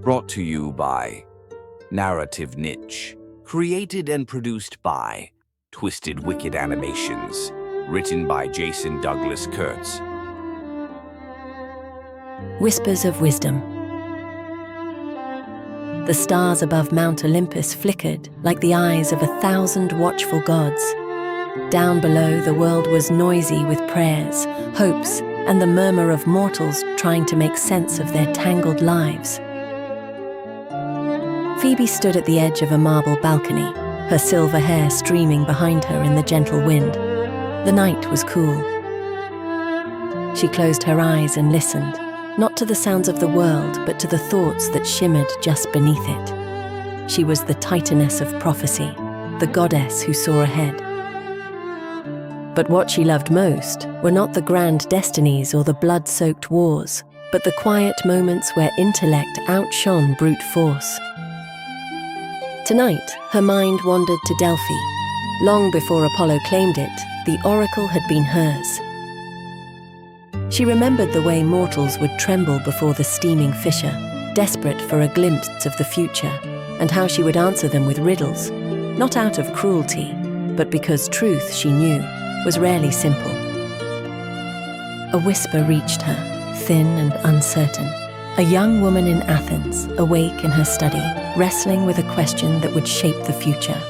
Brought to you by Narrative Niche. Created and produced by Twisted Wicked Animations. Written by Jason Douglas Kurtz. Whispers of Wisdom. The stars above Mount Olympus flickered like the eyes of 1,000 watchful gods. Down below, the world was noisy with prayers, hopes, and the murmur of mortals trying to make sense of their tangled lives. Phoebe stood at the edge of a marble balcony, her silver hair streaming behind her in the gentle wind. The night was cool. She closed her eyes and listened, not to the sounds of the world, but to the thoughts that shimmered just beneath it. She was the Titaness of Prophecy, the goddess who saw ahead. But what she loved most were not the grand destinies or the blood-soaked wars, but the quiet moments where intellect outshone brute force. Tonight, her mind wandered to Delphi. Long before Apollo claimed it, the oracle had been hers. She remembered the way mortals would tremble before the steaming fissure, desperate for a glimpse of the future, and how she would answer them with riddles, not out of cruelty, but because truth, she knew, was rarely simple. A whisper reached her, thin and uncertain. A young woman in Athens, awake in her study, wrestling with a question that would shape the future.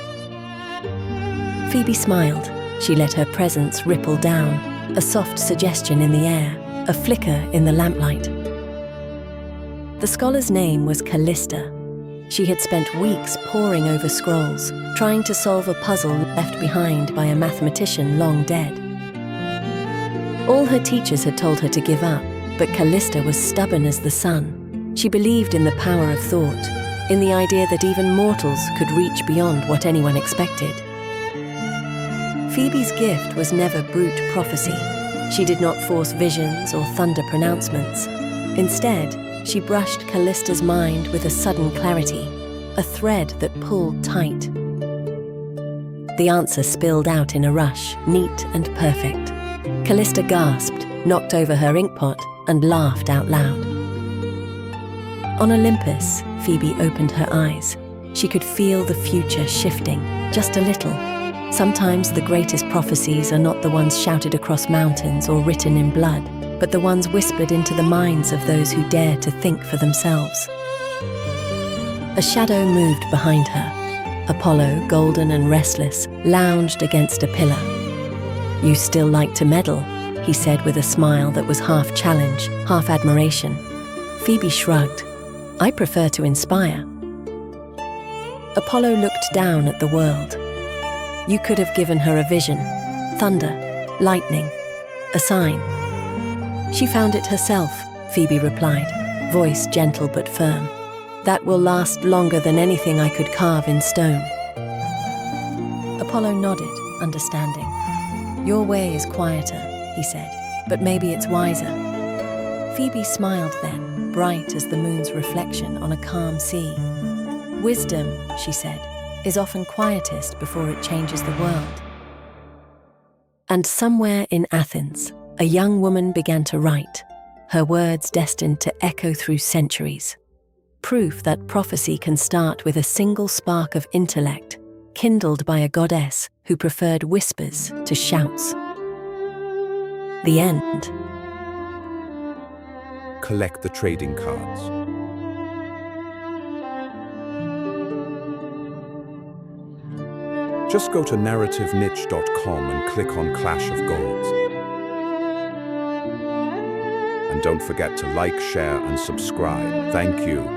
Phoebe smiled. She let her presence ripple down, a soft suggestion in the air, a flicker in the lamplight. The scholar's name was Callista. She had spent weeks poring over scrolls, trying to solve a puzzle left behind by a mathematician long dead. All her teachers had told her to give up, but Callista was stubborn as the sun. She believed in the power of thought, in the idea that even mortals could reach beyond what anyone expected. Phoebe's gift was never brute prophecy. She did not force visions or thunder pronouncements. Instead, she brushed Callista's mind with a sudden clarity, a thread that pulled tight. The answer spilled out in a rush, neat and perfect. Callista gasped, knocked over her inkpot, and laughed out loud. On Olympus, Phoebe opened her eyes. She could feel the future shifting, just a little. Sometimes the greatest prophecies are not the ones shouted across mountains or written in blood, but the ones whispered into the minds of those who dare to think for themselves. A shadow moved behind her. Apollo, golden and restless, lounged against a pillar. "You still like to meddle," he said with a smile that was half challenge, half admiration. Phoebe shrugged. "I prefer to inspire." Apollo looked down at the world. You could have given her a vision, thunder, lightning, a sign. "She found it herself," Phoebe replied, voice gentle but firm. "That will last longer than anything I could carve in stone." Apollo nodded, understanding. "Your way is quieter," he said, "but maybe it's wiser." Phoebe smiled then, bright as the moon's reflection on a calm sea. "Wisdom," she said, "is often quietest before it changes the world." And somewhere in Athens, a young woman began to write, her words destined to echo through centuries. Proof that prophecy can start with a single spark of intellect, kindled by a goddess who preferred whispers to shouts. The end. Collect the trading cards. Just go to narrativeniche.com and click on Clash of Gods. And don't forget to like, share, and subscribe. Thank you.